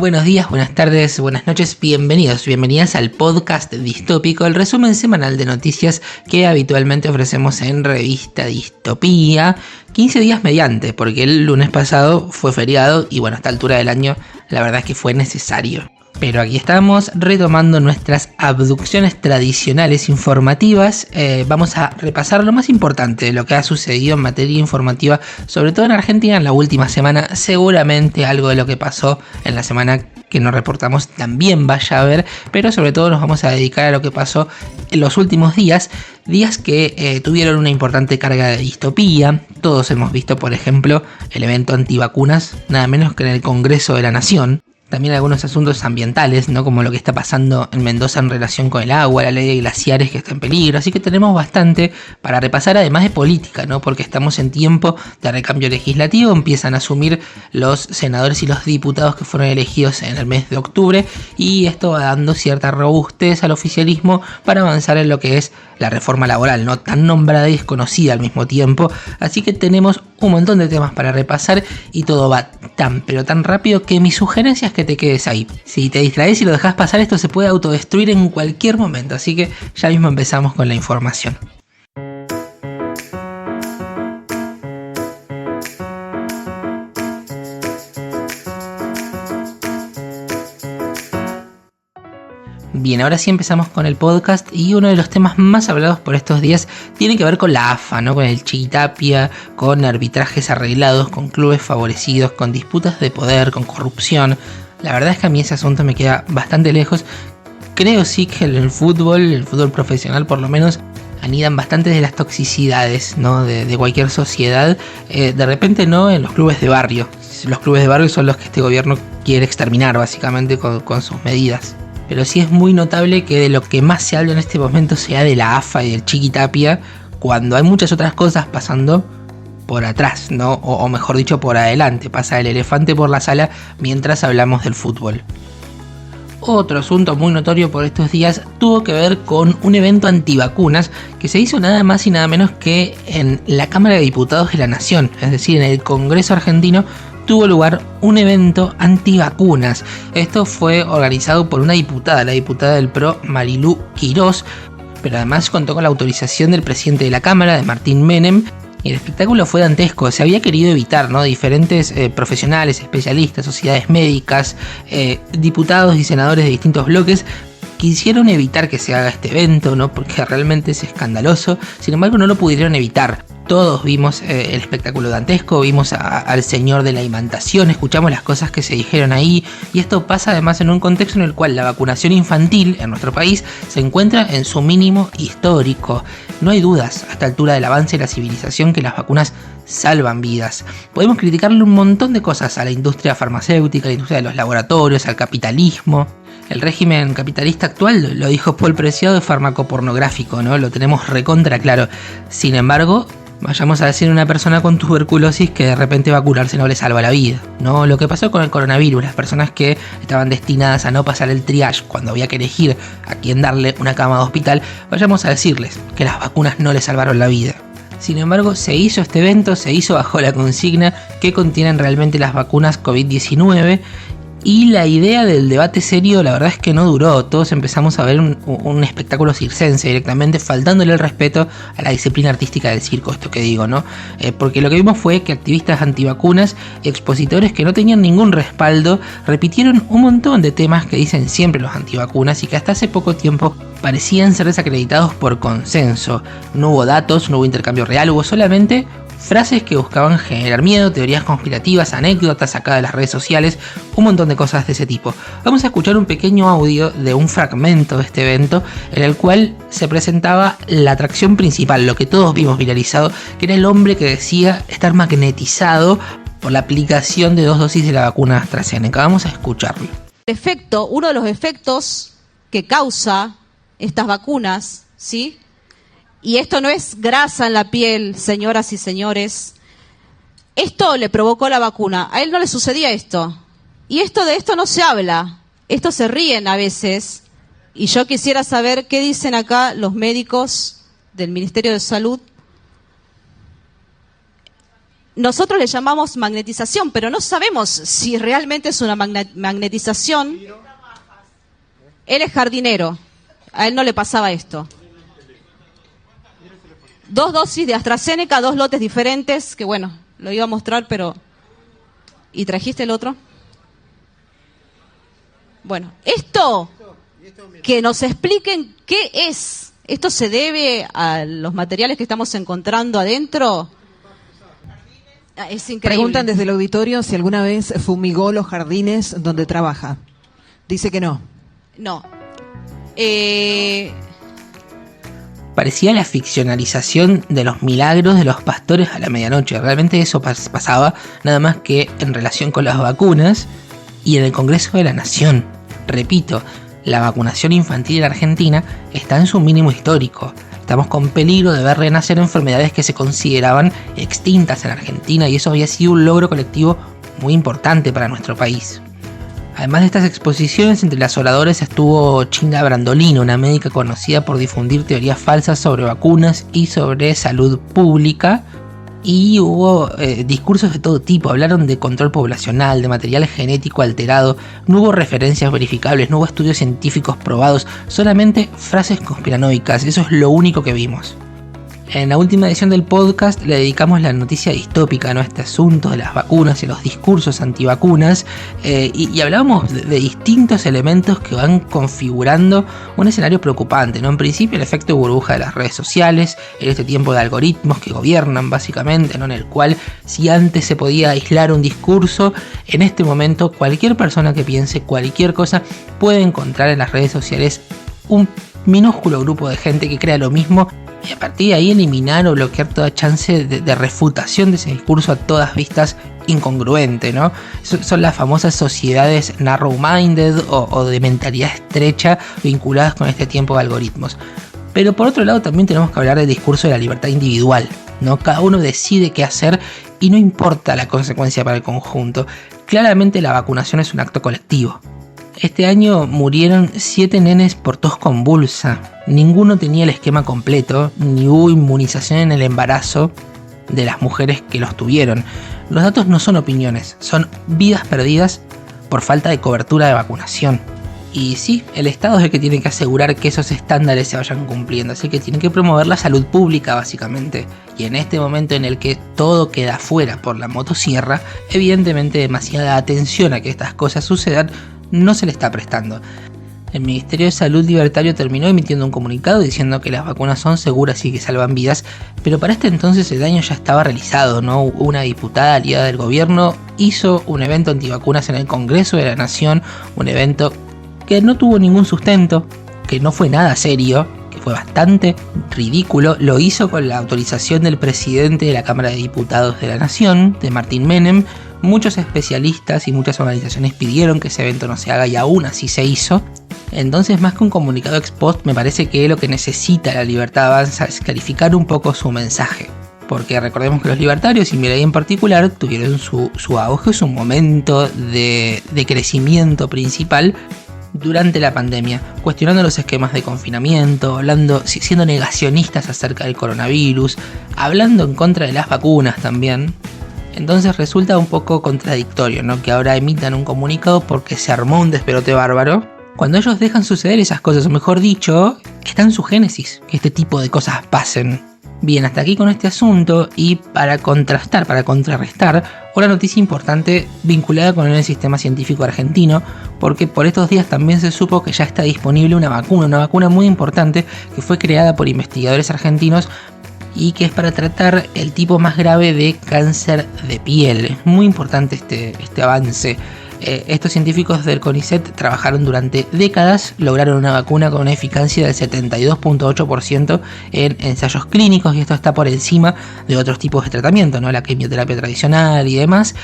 Buenos días, buenas tardes, buenas noches, bienvenidas al podcast distópico, el resumen semanal de noticias que habitualmente ofrecemos en Revista Distopía, 15 días mediante, porque el lunes pasado fue feriado y bueno, a esta altura del año la verdad es que fue necesario. Pero aquí estamos retomando nuestras abducciones tradicionales informativas. Vamos a repasar lo más importante de lo que ha sucedido en materia informativa, sobre todo en Argentina en la última semana. Seguramente algo de lo que pasó en la semana que nos reportamos también vaya a ver, pero sobre todo nos vamos a dedicar a lo que pasó en los últimos días que tuvieron una importante carga de distopía. Todos hemos visto, por ejemplo, el evento antivacunas, nada menos que en el Congreso de la Nación. También algunos asuntos ambientales, ¿no? Como lo que está pasando en Mendoza en relación con el agua, la ley de glaciares que está en peligro. Así que tenemos bastante para repasar, además de política, ¿no? Porque estamos en tiempo de recambio legislativo. Empiezan a asumir los senadores y los diputados que fueron elegidos en el mes de octubre. Y esto va dando cierta robustez al oficialismo para avanzar en lo que es la reforma laboral, ¿no? Tan nombrada y desconocida al mismo tiempo. Así que tenemos un montón de temas para repasar y todo va tan pero tan rápido que mi sugerencia es que te quedes ahí. Si te distraes y lo dejas pasar, esto se puede autodestruir en cualquier momento, así que ya mismo empezamos con la información. Bien, ahora sí empezamos con el podcast y uno de los temas más hablados por estos días tiene que ver con la AFA, ¿no? Con el Chiquitapia, con arbitrajes arreglados, con clubes favorecidos, con disputas de poder, con corrupción. La verdad es que a mí ese asunto me queda bastante lejos. Creo sí que el fútbol profesional por lo menos, anidan bastante de las toxicidades, ¿no? de cualquier sociedad. De repente no en los clubes de barrio. Los clubes de barrio son los que este gobierno quiere exterminar básicamente con sus medidas. Pero sí es muy notable que de lo que más se habla en este momento sea de la AFA y del Chiquitapia, cuando hay muchas otras cosas pasando por atrás, ¿no? O mejor dicho, por adelante. Pasa el elefante por la sala mientras hablamos del fútbol. Otro asunto muy notorio por estos días tuvo que ver con un evento antivacunas que se hizo nada más y nada menos que en la Cámara de Diputados de la Nación, es decir, en el Congreso argentino. Tuvo lugar un evento antivacunas. Esto fue organizado por una diputada, la diputada del PRO, Marilú Quirós, pero además contó con la autorización del presidente de la Cámara, de Martín Menem, y el espectáculo fue dantesco. Se había querido evitar, ¿no? Diferentes profesionales, especialistas, sociedades médicas, diputados y senadores de distintos bloques quisieron evitar que se haga este evento, ¿no? Porque realmente es escandaloso. Sin embargo, no lo pudieron evitar. Todos vimos el espectáculo dantesco, vimos al señor de la imantación, escuchamos las cosas que se dijeron ahí, y esto pasa además en un contexto en el cual la vacunación infantil en nuestro país se encuentra en su mínimo histórico. No hay dudas a esta altura del avance de la civilización que las vacunas salvan vidas. Podemos criticarle un montón de cosas a la industria farmacéutica, a la industria de los laboratorios, al capitalismo. El régimen capitalista actual, lo dijo Paul Preciado, es farmacopornográfico, ¿no? Lo tenemos recontra claro. Sin embargo, vayamos a decir a una persona con tuberculosis que de repente vacunarse no le salva la vida, ¿no? Lo que pasó con el coronavirus, las personas que estaban destinadas a no pasar el triage cuando había que elegir a quién darle una cama de hospital, vayamos a decirles que las vacunas no les salvaron la vida. Sin embargo, se hizo este evento, se hizo bajo la consigna que contienen realmente las vacunas COVID-19. Y la idea del debate serio, la verdad es que no duró. Todos empezamos a ver un espectáculo circense directamente, faltándole el respeto a la disciplina artística del circo, esto que digo, ¿no? Porque lo que vimos fue que activistas antivacunas y expositores que no tenían ningún respaldo repitieron un montón de temas que dicen siempre los antivacunas y que hasta hace poco tiempo parecían ser desacreditados por consenso. No hubo datos, no hubo intercambio real, hubo solamente frases que buscaban generar miedo, teorías conspirativas, anécdotas sacadas de las redes sociales, un montón de cosas de ese tipo. Vamos a escuchar un pequeño audio de un fragmento de este evento en el cual se presentaba la atracción principal, lo que todos vimos viralizado, que era el hombre que decía estar magnetizado por la aplicación de 2 dosis de la vacuna AstraZeneca. Vamos a escucharlo. Uno de los efectos que causa estas vacunas, ¿sí? Y esto no es grasa en la piel, señoras y señores. Esto le provocó la vacuna. A él no le sucedía esto. Y de esto no se habla. Esto se ríen a veces. Y yo quisiera saber qué dicen acá los médicos del Ministerio de Salud nosotros le llamamos magnetización, pero no sabemos si realmente es una magnetización. Él es jardinero, a él no le pasaba esto. 2 dosis de AstraZeneca, 2 lotes diferentes, que bueno, lo iba a mostrar, pero... ¿Y trajiste el otro? Bueno, esto, que nos expliquen qué es. ¿Esto se debe a los materiales que estamos encontrando adentro? Es increíble. Preguntan desde el auditorio si alguna vez fumigó los jardines donde trabaja. Dice que no. No. Parecía la ficcionalización de los milagros de los pastores a la medianoche. Realmente eso pasaba, nada más que en relación con las vacunas y en el Congreso de la Nación. Repito, la vacunación infantil en Argentina está en su mínimo histórico. Estamos con peligro de ver renacer enfermedades que se consideraban extintas en Argentina, y eso había sido un logro colectivo muy importante para nuestro país. Además de estas exposiciones, entre las oradoras estuvo Chinda Brandolino, una médica conocida por difundir teorías falsas sobre vacunas y sobre salud pública. Y hubo discursos de todo tipo. Hablaron de control poblacional, de material genético alterado. No hubo referencias verificables, no hubo estudios científicos probados, solamente frases conspiranoicas. Eso es lo único que vimos. En la última edición del podcast le dedicamos la noticia distópica, ¿no?, a este asunto de las vacunas y los discursos antivacunas, y hablábamos de distintos elementos que van configurando un escenario preocupante, ¿no? En principio el efecto burbuja de las redes sociales, en este tiempo de algoritmos que gobiernan básicamente, ¿no?, en el cual si antes se podía aislar un discurso, en este momento cualquier persona que piense cualquier cosa puede encontrar en las redes sociales un minúsculo grupo de gente que crea lo mismo, y a partir de ahí eliminar o bloquear toda chance de refutación de ese discurso a todas vistas incongruente, ¿no? Son las famosas sociedades narrow-minded o de mentalidad estrecha vinculadas con este tiempo de algoritmos. Pero por otro lado también tenemos que hablar del discurso de la libertad individual, ¿no? Cada uno decide qué hacer y no importa la consecuencia para el conjunto. Claramente la vacunación es un acto colectivo. Este año murieron 7 nenes por tos convulsa. Ninguno tenía el esquema completo, ni hubo inmunización en el embarazo de las mujeres que los tuvieron. Los datos no son opiniones, son vidas perdidas por falta de cobertura de vacunación. Y sí, el Estado es el que tiene que asegurar que esos estándares se vayan cumpliendo, así que tiene que promover la salud pública básicamente. Y en este momento en el que todo queda fuera por la motosierra, evidentemente demasiada atención a que estas cosas sucedan no se le está prestando. El Ministerio de Salud libertario terminó emitiendo un comunicado diciendo que las vacunas son seguras y que salvan vidas, pero para este entonces el daño ya estaba realizado, ¿no? Una diputada aliada del gobierno hizo un evento antivacunas en el Congreso de la Nación, un evento que no tuvo ningún sustento, que no fue nada serio, que fue bastante ridículo. Lo hizo con la autorización del presidente de la Cámara de Diputados de la Nación, de Martín Menem. Muchos especialistas y muchas organizaciones pidieron que ese evento no se haga y aún así se hizo. Entonces, más que un comunicado ex post, me parece que lo que necesita la Libertad Avanza es clarificar un poco su mensaje. Porque recordemos que los libertarios, y Milei en particular, tuvieron su auge, su momento de crecimiento principal durante la pandemia, cuestionando los esquemas de confinamiento, siendo negacionistas acerca del coronavirus, hablando en contra de las vacunas también. Entonces resulta un poco contradictorio, ¿no?, que ahora emitan un comunicado porque se armó un despelote bárbaro, cuando ellos dejan suceder esas cosas, o mejor dicho, está en su génesis que este tipo de cosas pasen. Bien, hasta aquí con este asunto, y para contrarrestar, una noticia importante vinculada con el sistema científico argentino, porque por estos días también se supo que ya está disponible una vacuna muy importante que fue creada por investigadores argentinos y que es para tratar el tipo más grave de cáncer de piel. Es muy importante este avance. Estos científicos del CONICET trabajaron durante décadas, lograron una vacuna con una eficacia del 72.8% en ensayos clínicos, y esto está por encima de otros tipos de tratamiento, ¿no?, la quimioterapia tradicional y demás.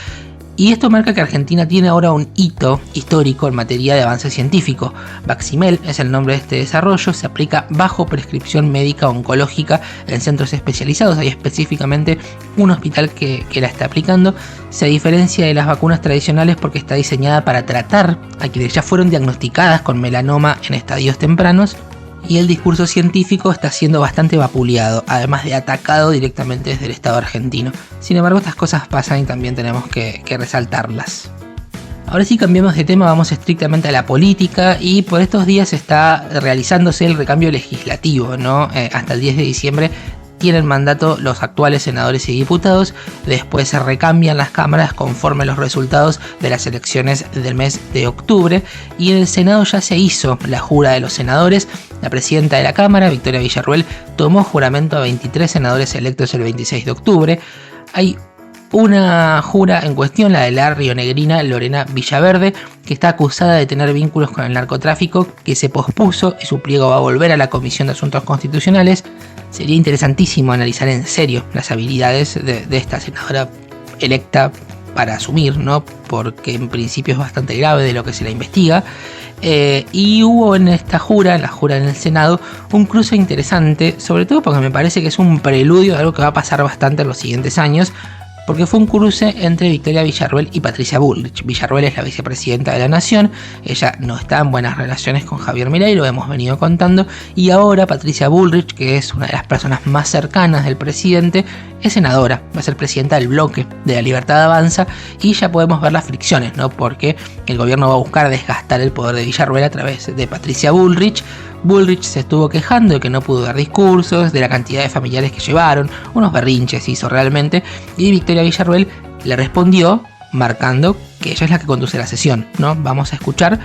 Y esto marca que Argentina tiene ahora un hito histórico en materia de avance científico. Vacimel es el nombre de este desarrollo, se aplica bajo prescripción médica oncológica en centros especializados. Hay específicamente un hospital que la está aplicando. Se diferencia de las vacunas tradicionales porque está diseñada para tratar a quienes ya fueron diagnosticadas con melanoma en estadios tempranos. y el discurso científico está siendo bastante vapuleado, además de atacado directamente desde el Estado argentino. Sin embargo, estas cosas pasan y también tenemos que resaltarlas. Ahora sí, cambiamos de tema, vamos estrictamente a la política, y por estos días está realizándose el recambio legislativo, ¿no? Hasta el 10 de diciembre tienen mandato los actuales senadores y diputados, después se recambian las cámaras conforme los resultados de las elecciones del mes de octubre, y en el Senado ya se hizo la jura de los senadores. La presidenta de la Cámara, Victoria Villarruel, tomó juramento a 23 senadores electos el 26 de octubre. Hay una jura en cuestión, la de la rionegrina Lorena Villaverde, que está acusada de tener vínculos con el narcotráfico, que se pospuso y su pliego va a volver a la Comisión de Asuntos Constitucionales. Sería interesantísimo analizar en serio las habilidades de esta senadora electa para asumir, ¿no? Porque en principio es bastante grave de lo que se la investiga. Y hubo en esta jura, en la jura en el Senado, un cruce interesante, sobre todo porque me parece que es un preludio de algo que va a pasar bastante en los siguientes años, porque fue un cruce entre Victoria Villarruel y Patricia Bullrich. Villarruel es la vicepresidenta de la Nación, ella no está en buenas relaciones con Javier Milei, lo hemos venido contando, y ahora Patricia Bullrich, que es una de las personas más cercanas del presidente, es senadora, va a ser presidenta del bloque de La Libertad Avanza, y ya podemos ver las fricciones, ¿no? Porque el gobierno va a buscar desgastar el poder de Villarruel a través de Patricia Bullrich. Bullrich se estuvo quejando de que no pudo dar discursos, de la cantidad de familiares que llevaron, unos berrinches hizo realmente, y Victoria Villarruel le respondió marcando que ella es la que conduce la sesión, ¿no? Vamos a escuchar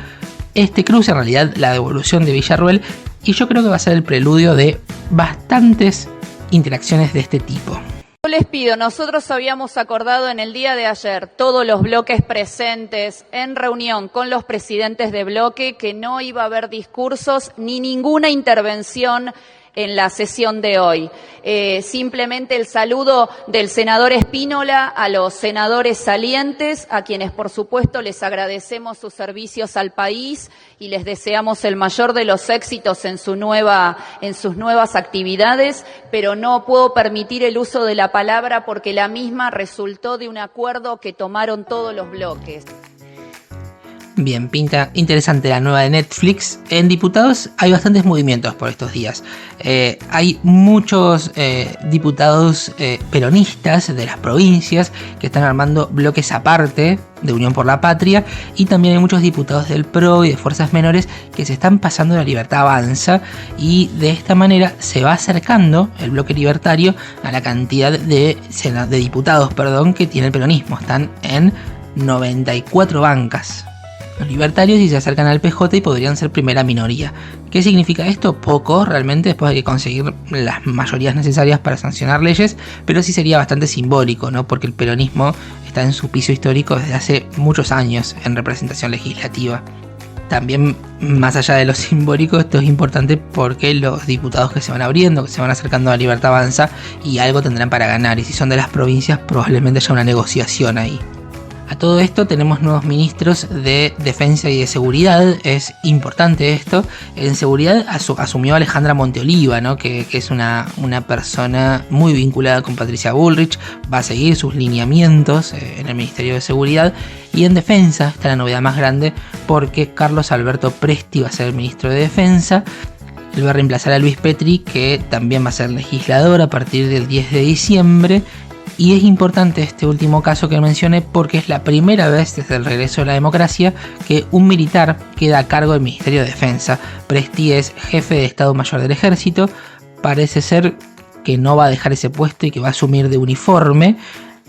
este cruce, en realidad la devolución de Villarruel, y yo creo que va a ser el preludio de bastantes interacciones de este tipo. Yo les pido, nosotros habíamos acordado en el día de ayer, todos los bloques presentes en reunión con los presidentes de bloque, que no iba a haber discursos ni ninguna intervención en la sesión de hoy. Simplemente el saludo del senador Espínola a los senadores salientes, a quienes por supuesto les agradecemos sus servicios al país y les deseamos el mayor de los éxitos en sus nuevas actividades, pero no puedo permitir el uso de la palabra porque la misma resultó de un acuerdo que tomaron todos los bloques. Bien, pinta interesante la nueva de Netflix. En diputados hay bastantes movimientos por estos días. Hay muchos diputados peronistas de las provincias que están armando bloques aparte de Unión por la Patria, y también hay muchos diputados del PRO y de fuerzas menores que se están pasando La Libertad Avanza, y de esta manera se va acercando el bloque libertario a la cantidad de diputados que tiene el peronismo. Están en 94 bancas. Los libertarios y se acercan al PJ y podrían ser primera minoría. ¿Qué significa esto? Poco, realmente, después hay que conseguir las mayorías necesarias para sancionar leyes, pero sí sería bastante simbólico, ¿no? Porque el peronismo está en su piso histórico desde hace muchos años en representación legislativa. También, más allá de lo simbólico, esto es importante porque los diputados que se van abriendo, que se van acercando a la Libertad Avanza, y algo tendrán para ganar, y si son de las provincias probablemente haya una negociación ahí. A todo esto tenemos nuevos ministros de Defensa y de Seguridad, es importante esto. En Seguridad asumió Alejandra Monteoliva, ¿no? que es una persona muy vinculada con Patricia Bullrich, va a seguir sus lineamientos en el Ministerio de Seguridad. Y en Defensa está la novedad más grande, porque Carlos Alberto Presti va a ser el ministro de Defensa. Él va a reemplazar a Luis Petri, que también va a ser legislador a partir del 10 de diciembre. Y es importante este último caso que mencioné porque es la primera vez desde el regreso de la democracia que un militar queda a cargo del Ministerio de Defensa. Presti es jefe de Estado Mayor del Ejército, parece ser que no va a dejar ese puesto y que va a asumir de uniforme.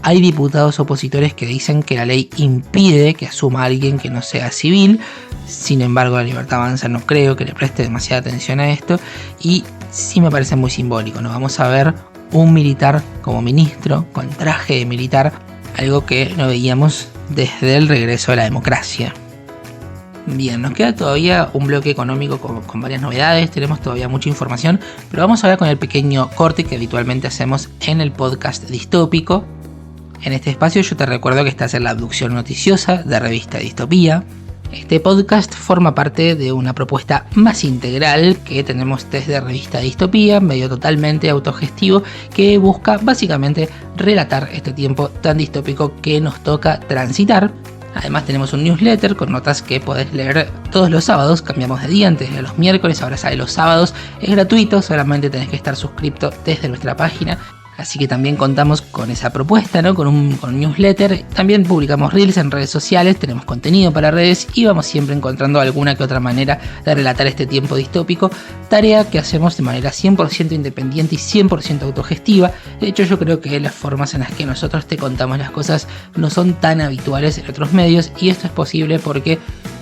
Hay diputados opositores que dicen que la ley impide que asuma a alguien que no sea civil. Sin embargo, La Libertad Avanza no creo que le preste demasiada atención a esto, y sí me parece muy simbólico, ¿no? Vamos a ver un militar como ministro, con traje de militar, algo que no veíamos desde el regreso de la democracia. Bien, nos queda todavía un bloque económico con varias novedades, tenemos todavía mucha información, pero vamos ahora con el pequeño corte que habitualmente hacemos en el podcast distópico. En este espacio yo te recuerdo que estás en la abducción noticiosa de Revista Distopía. Este podcast forma parte de una propuesta más integral que tenemos desde Revista Distopía, medio totalmente autogestivo, que busca básicamente relatar este tiempo tan distópico que nos toca transitar. Además tenemos un newsletter con notas que podés leer todos los sábados, cambiamos de día, antes de los miércoles, ahora sale los sábados, es gratuito, solamente tenés que estar suscrito desde nuestra página. Así que también contamos con esa propuesta, ¿no? Con un newsletter. También publicamos reels en redes sociales, tenemos contenido para redes y vamos siempre encontrando alguna que otra manera de relatar este tiempo distópico. Tarea que hacemos de manera 100% independiente y 100% autogestiva. De hecho, yo creo que las formas en las que nosotros te contamos las cosas no son tan habituales en otros medios, y esto es posible porque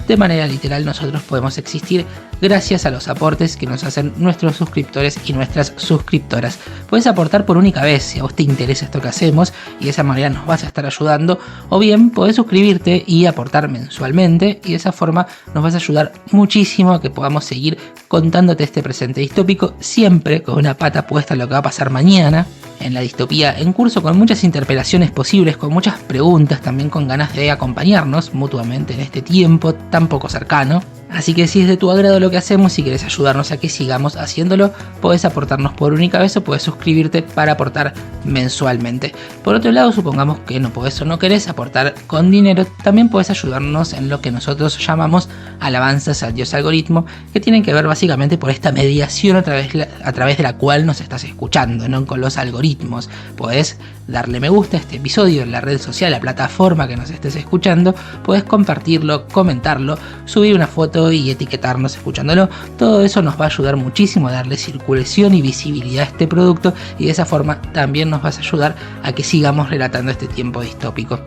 de manera literal nosotros podemos existir gracias a los aportes que nos hacen nuestros suscriptores y nuestras suscriptoras. Puedes aportar por única vez si a vos te interesa esto que hacemos y de esa manera nos vas a estar ayudando, o bien podés suscribirte y aportar mensualmente, y de esa forma nos vas a ayudar muchísimo a que podamos seguir contándote este presente distópico, siempre con una pata puesta en lo que va a pasar mañana en la distopía en curso, con muchas interpelaciones posibles, con muchas preguntas, también con ganas de acompañarnos mutuamente en este tiempo tan poco cercano. Así que si es de tu agrado lo que hacemos, si quieres ayudarnos a que sigamos haciéndolo, podés aportarnos por única vez o podés suscribirte para aportar mensualmente. Por otro lado, supongamos que no podés o no querés aportar con dinero, también podés ayudarnos en lo que nosotros llamamos alabanzas al dios algoritmo, que tienen que ver básicamente por esta mediación a través de la cual nos estás escuchando, ¿no? Con los algoritmos. Podés darle me gusta a este episodio en la red social, la plataforma que nos estés escuchando, podés compartirlo, comentarlo, subir una foto y etiquetarnos escuchándolo. Todo eso nos va a ayudar muchísimo a darle circulación y visibilidad a este producto, y de esa forma también nos vas a ayudar a que sigamos relatando este tiempo distópico.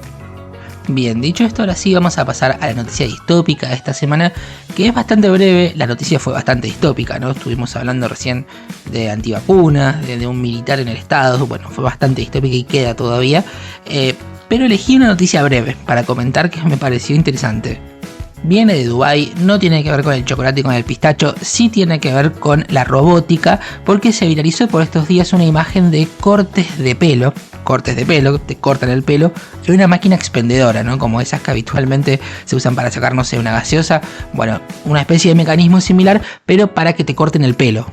Bien, dicho esto, ahora sí vamos a pasar a la noticia distópica de esta semana, que es bastante breve. La noticia fue bastante distópica, ¿no? Estuvimos hablando recién de antivacunas, de un militar en el estado. Bueno, fue bastante distópica y queda todavía, pero elegí una noticia breve para comentar que me pareció interesante. Viene de Dubái, no tiene que ver con el chocolate y con el pistacho, sí tiene que ver con la robótica, porque se viralizó por estos días una imagen de cortes de pelo, te cortan el pelo, en una máquina expendedora, ¿no? Como esas que habitualmente se usan para sacar, no sé, una gaseosa. Bueno, una especie de mecanismo similar, pero para que te corten el pelo.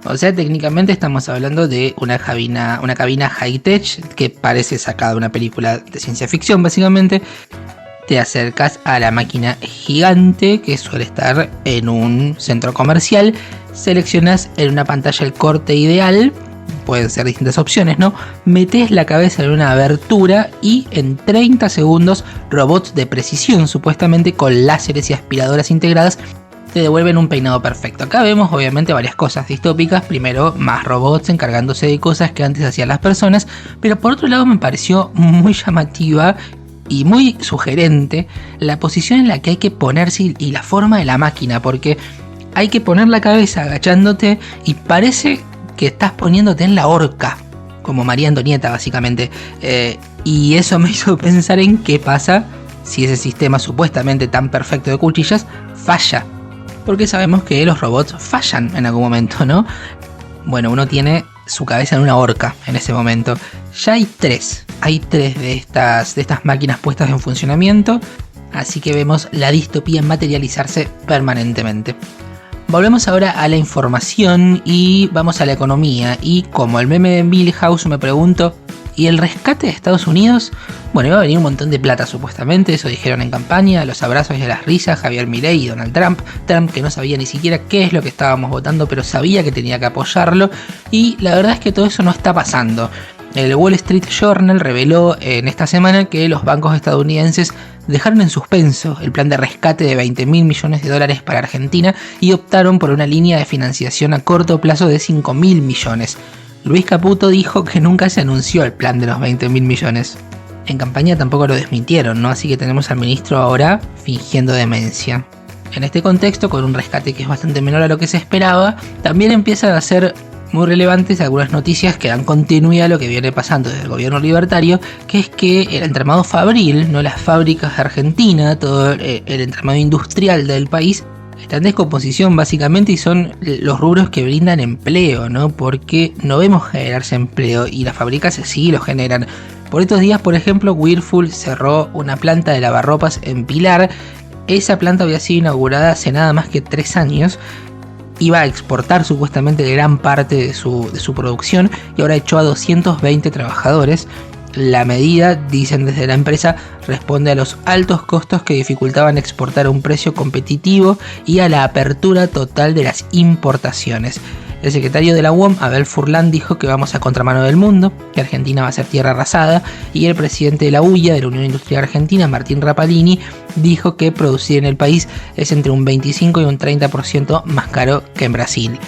O sea, técnicamente estamos hablando de una cabina high-tech que parece sacada de una película de ciencia ficción, básicamente. Te acercas a la máquina gigante que suele estar en un centro comercial, seleccionas en una pantalla el corte ideal, pueden ser distintas opciones, ¿no? Metes la cabeza en una abertura y en 30 segundos robots de precisión, supuestamente con láseres y aspiradoras integradas, te devuelven un peinado perfecto. Acá vemos obviamente varias cosas distópicas. Primero, más robots encargándose de cosas que antes hacían las personas, pero por otro lado me pareció muy llamativa y muy sugerente la posición en la que hay que ponerse y la forma de la máquina, porque hay que poner la cabeza agachándote y parece que estás poniéndote en la horca, como María Antonieta básicamente, y eso me hizo pensar en qué pasa si ese sistema supuestamente tan perfecto de cuchillas falla, porque sabemos que los robots fallan en algún momento, ¿no? Bueno, uno tiene su cabeza en una horca en ese momento. Ya hay tres de estas máquinas puestas en funcionamiento, así que vemos la distopía materializarse permanentemente. Volvemos ahora a la información y vamos a la economía, y como el meme de Milhouse me pregunto, ¿y el rescate de Estados Unidos? Bueno, iba a venir un montón de plata supuestamente, eso dijeron en campaña, a los abrazos y a las risas, Javier Milei y Donald Trump. Trump que no sabía ni siquiera qué es lo que estábamos votando, pero sabía que tenía que apoyarlo, y la verdad es que todo eso no está pasando. El Wall Street Journal reveló en esta semana que los bancos estadounidenses dejaron en suspenso el plan de rescate de $20.000 millones para Argentina y optaron por una línea de financiación a corto plazo de $5.000 millones. Luis Caputo dijo que nunca se anunció el plan de los 20.000 millones. En campaña tampoco lo desmintieron, ¿no? Así que tenemos al ministro ahora fingiendo demencia. En este contexto, con un rescate que es bastante menor a lo que se esperaba, también empiezan a ser muy relevantes algunas noticias que dan continuidad a lo que viene pasando desde el gobierno libertario, que es que el entramado fabril, no las fábricas de Argentina, todo el entramado industrial del país, está en descomposición básicamente, y son los rubros que brindan empleo, ¿no? Porque no vemos generarse empleo y las fábricas sí lo generan. Por estos días, por ejemplo, Whirlpool cerró una planta de lavarropas en Pilar. Esa planta había sido inaugurada hace nada más que 3 años. Iba a exportar supuestamente gran parte de su producción y ahora echó a 220 trabajadores. La medida, dicen desde la empresa, responde a los altos costos que dificultaban exportar a un precio competitivo y a la apertura total de las importaciones. El secretario de la UOM, Abel Furlan, dijo que vamos a contramano del mundo, que Argentina va a ser tierra arrasada, y el presidente de la UIA, de la Unión Industrial Argentina, Martín Rapalini, dijo que producir en el país es entre un 25 y un 30% más caro que en Brasil.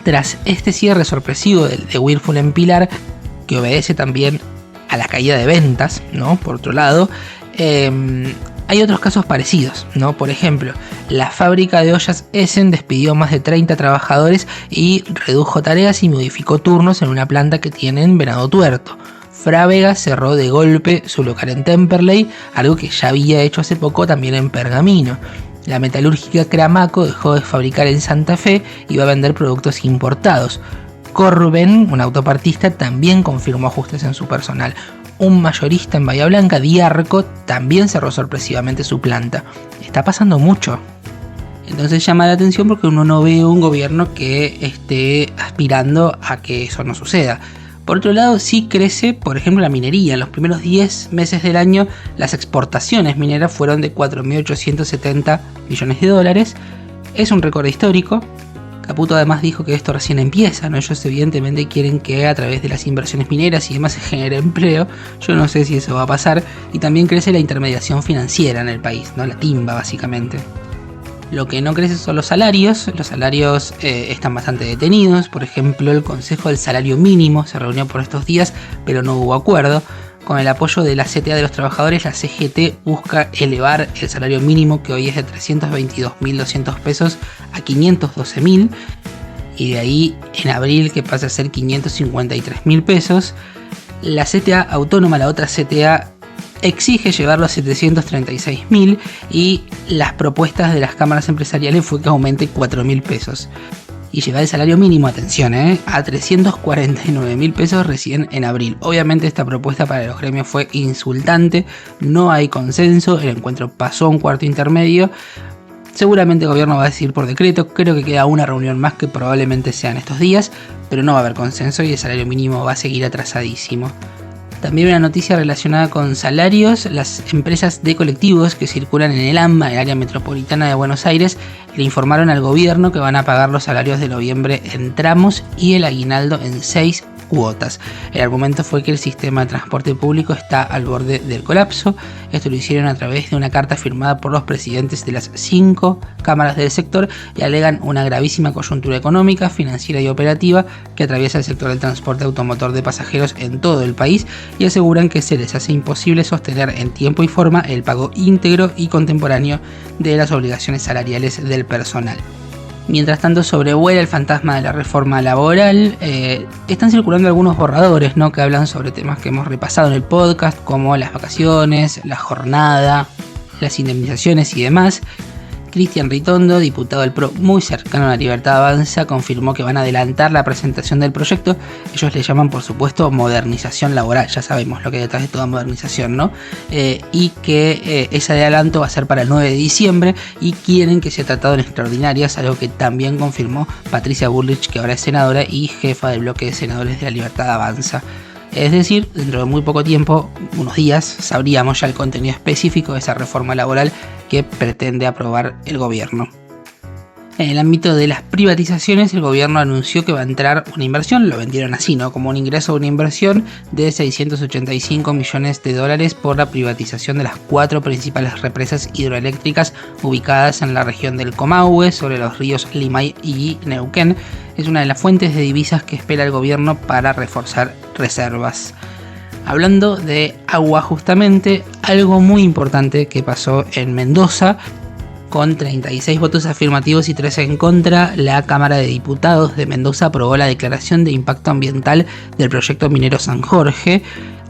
Tras este cierre sorpresivo de Whirlpool en Pilar, que obedece también a la caída de ventas, ¿no? Por otro lado, hay otros casos parecidos, ¿no? Por ejemplo, la fábrica de ollas Essen despidió más de 30 trabajadores y redujo tareas y modificó turnos en una planta que tiene en Venado Tuerto. Frávega cerró de golpe su local en Temperley, algo que ya había hecho hace poco también en Pergamino. La metalúrgica Cramaco dejó de fabricar en Santa Fe y va a vender productos importados. Corben, un autopartista, también confirmó ajustes en su personal. Un mayorista en Bahía Blanca, Diarco, también cerró sorpresivamente su planta. Está pasando mucho. Entonces llama la atención porque uno no ve un gobierno que esté aspirando a que eso no suceda. Por otro lado, sí crece, por ejemplo, la minería. En los primeros 10 meses del año, las exportaciones mineras fueron de 4.870 millones de dólares. Es un récord histórico. Caputo además dijo que esto recién empieza, ¿no? Ellos evidentemente quieren que a través de las inversiones mineras y demás se genere empleo. Yo no sé si eso va a pasar. Y también crece la intermediación financiera en el país, ¿no? La timba, básicamente. Lo que no crece son los salarios. Los salarios están bastante detenidos. Por ejemplo, el Consejo del Salario Mínimo se reunió por estos días, pero no hubo acuerdo. Con el apoyo de la CTA de los trabajadores, la CGT busca elevar el salario mínimo, que hoy es de 322.200 pesos, a 512.000, y de ahí en abril que pasa a ser 553.000 pesos. La CTA autónoma, la otra CTA, exige llevarlo a 736.000 y las propuestas de las cámaras empresariales fue que aumente 4.000 pesos. Y llevar el salario mínimo, atención, a 349.000 pesos recién en abril. Obviamente esta propuesta para los gremios fue insultante, no hay consenso, el encuentro pasó a un cuarto intermedio. Seguramente el gobierno va a decidir por decreto, creo que queda una reunión más que probablemente sean estos días, pero no va a haber consenso y el salario mínimo va a seguir atrasadísimo. También una noticia relacionada con salarios. Las empresas de colectivos que circulan en el AMBA, el área metropolitana de Buenos Aires, le informaron al gobierno que van a pagar los salarios de noviembre en tramos y el aguinaldo en 6 cuotas. El argumento fue que el sistema de transporte público está al borde del colapso. Esto lo hicieron a través de una carta firmada por los presidentes de las 5 cámaras del sector y alegan una gravísima coyuntura económica, financiera y operativa que atraviesa el sector del transporte automotor de pasajeros en todo el país y aseguran que se les hace imposible sostener en tiempo y forma el pago íntegro y contemporáneo de las obligaciones salariales del personal. Mientras tanto sobrevuela el fantasma de la reforma laboral. Están circulando algunos borradores, ¿no?, que hablan sobre temas que hemos repasado en el podcast, como las vacaciones, la jornada, las indemnizaciones y demás. Cristian Ritondo, diputado del PRO muy cercano a la Libertad Avanza, confirmó que van a adelantar la presentación del proyecto. Ellos le llaman, por supuesto, modernización laboral, ya sabemos lo que hay detrás de toda modernización, ¿no? Y que ese adelanto va a ser para el 9 de diciembre y quieren que sea tratado en extraordinarias, algo que también confirmó Patricia Bullrich, que ahora es senadora y jefa del bloque de senadores de la Libertad Avanza. Es decir, dentro de muy poco tiempo, unos días, sabríamos ya el contenido específico de esa reforma laboral que pretende aprobar el gobierno. En el ámbito de las privatizaciones, el gobierno anunció que va a entrar una inversión, lo vendieron así, ¿no?, como un ingreso a una inversión de 685 millones de dólares por la privatización de las 4 principales represas hidroeléctricas ubicadas en la región del Comahue, sobre los ríos Limay y Neuquén. Es una de las fuentes de divisas que espera el gobierno para reforzar reservas. Hablando de agua, justamente, algo muy importante que pasó en Mendoza. Con 36 votos afirmativos y 3 en contra, la Cámara de Diputados de Mendoza aprobó la declaración de impacto ambiental del proyecto minero San Jorge.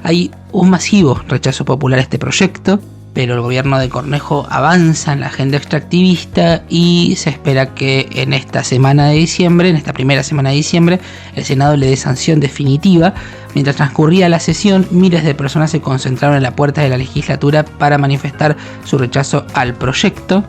Hay un masivo rechazo popular a este proyecto, pero el gobierno de Cornejo avanza en la agenda extractivista y se espera que en esta primera semana de diciembre, el Senado le dé sanción definitiva. Mientras transcurría la sesión, miles de personas se concentraron en la puerta de la legislatura para manifestar su rechazo al proyecto.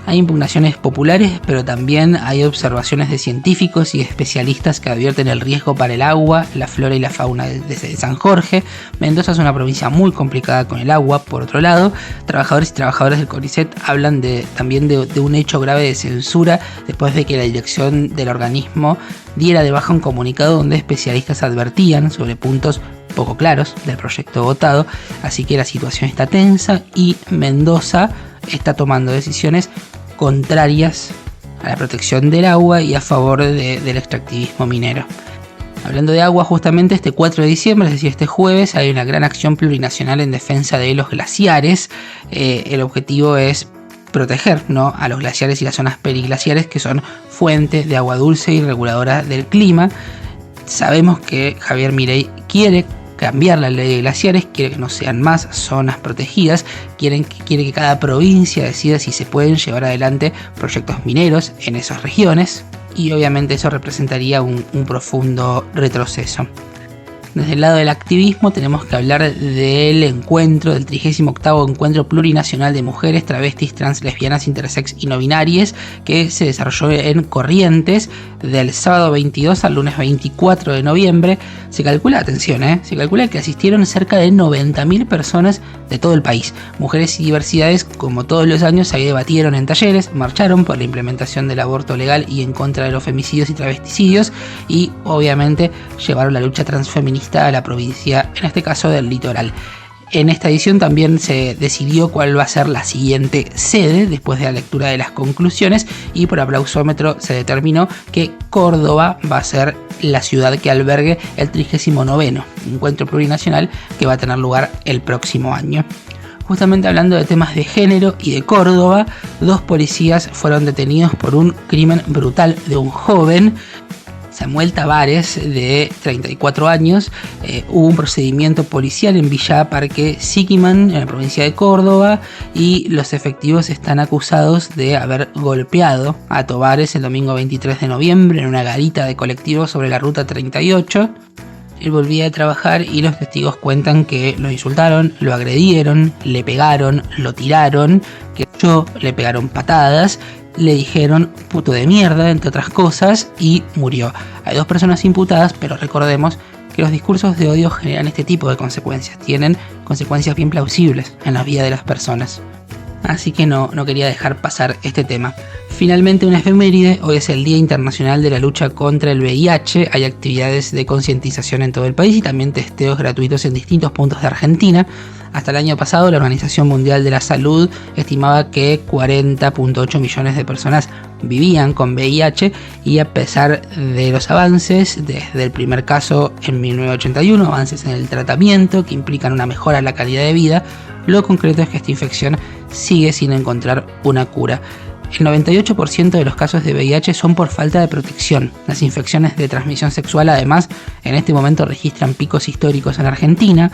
Hay impugnaciones populares, pero también hay observaciones de científicos y especialistas que advierten el riesgo para el agua, la flora y la fauna de San Jorge. Mendoza es una provincia muy complicada con el agua. Por otro lado, trabajadores y trabajadoras del CONICET hablan también de un hecho grave de censura después de que la dirección del organismo diera de baja un comunicado donde especialistas advertían sobre puntos poco claros del proyecto votado. Así que la situación está tensa y Mendoza está tomando decisiones contrarias a la protección del agua y a favor del extractivismo minero. Hablando de agua, justamente este 4 de diciembre, es decir, este jueves, hay una gran acción plurinacional en defensa de los glaciares. El objetivo es proteger, ¿no?, a los glaciares y las zonas periglaciares, que son fuentes de agua dulce y reguladora del clima. Sabemos que Javier Milei quiere cambiar la ley de glaciares, quiere que no sean más zonas protegidas, quiere que cada provincia decida si se pueden llevar adelante proyectos mineros en esas regiones, y obviamente eso representaría un profundo retroceso. Desde el lado del activismo tenemos que hablar del 38º Encuentro Plurinacional de Mujeres, Travestis, Trans, Lesbianas, Intersex y No Binarias, que se desarrolló en Corrientes del sábado 22 al lunes 24 de noviembre. Se calcula, atención, se calcula que asistieron cerca de 90.000 personas de todo el país. Mujeres y diversidades, como todos los años, se debatieron en talleres, marcharon por la implementación del aborto legal y en contra de los femicidios y travesticidios, y obviamente llevaron la lucha transfeminista a la provincia, en este caso del litoral. En esta edición también se decidió cuál va a ser la siguiente sede después de la lectura de las conclusiones, y por aplausómetro se determinó que Córdoba va a ser la ciudad que albergue el 39º Encuentro Plurinacional, que va a tener lugar el próximo año. Justamente hablando de temas de género y de Córdoba, 2 policías fueron detenidos por un crimen brutal de un joven, Samuel Tavares, de 34 años. Hubo un procedimiento policial en Villa Parque Siquiman, en la provincia de Córdoba, y los efectivos están acusados de haber golpeado a Tavares el domingo 23 de noviembre en una garita de colectivos sobre la ruta 38. Él volvía a trabajar y los testigos cuentan que lo insultaron, lo agredieron, le pegaron, lo tiraron, que le pegaron patadas, le dijeron puto de mierda, entre otras cosas, y murió. Hay 2 personas imputadas, pero recordemos que los discursos de odio generan este tipo de consecuencias, tienen consecuencias bien plausibles en la vida de las personas. Así que no quería dejar pasar este tema. Finalmente, una efeméride: hoy es el Día Internacional de la Lucha contra el VIH. Hay actividades de concientización en todo el país y también testeos gratuitos en distintos puntos de Argentina. Hasta el año pasado, la Organización Mundial de la Salud estimaba que 40.8 millones de personas vivían con VIH, y a pesar de los avances, desde el primer caso en 1981, avances en el tratamiento que implican una mejora en la calidad de vida, lo concreto es que esta infección sigue sin encontrar una cura. El 98% de los casos de VIH son por falta de protección. Las infecciones de transmisión sexual, además, en este momento registran picos históricos en Argentina.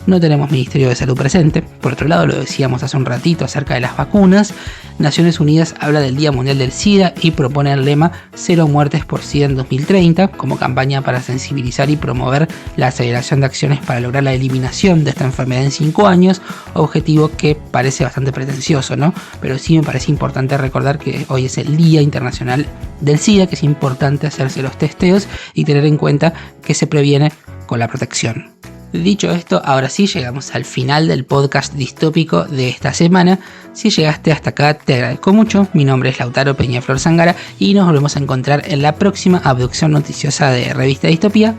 No tenemos Ministerio de Salud presente. Por otro lado, lo decíamos hace un ratito acerca de las vacunas. Naciones Unidas habla del Día Mundial del SIDA y propone el lema 0 muertes por SIDA en 2030 como campaña para sensibilizar y promover la aceleración de acciones para lograr la eliminación de esta enfermedad en 5 años, objetivo que parece bastante pretencioso, ¿no? Pero sí me parece importante recordar que hoy es el Día Internacional del SIDA, que es importante hacerse los testeos y tener en cuenta que se previene con la protección. Dicho esto, ahora sí llegamos al final del podcast distópico de esta semana. Si llegaste hasta acá, te agradezco mucho. Mi nombre es Lautaro Peñaflor Zangara y nos volvemos a encontrar en la próxima abducción noticiosa de Revista Distopía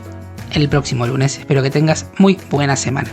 el próximo lunes. Espero que tengas muy buena semana.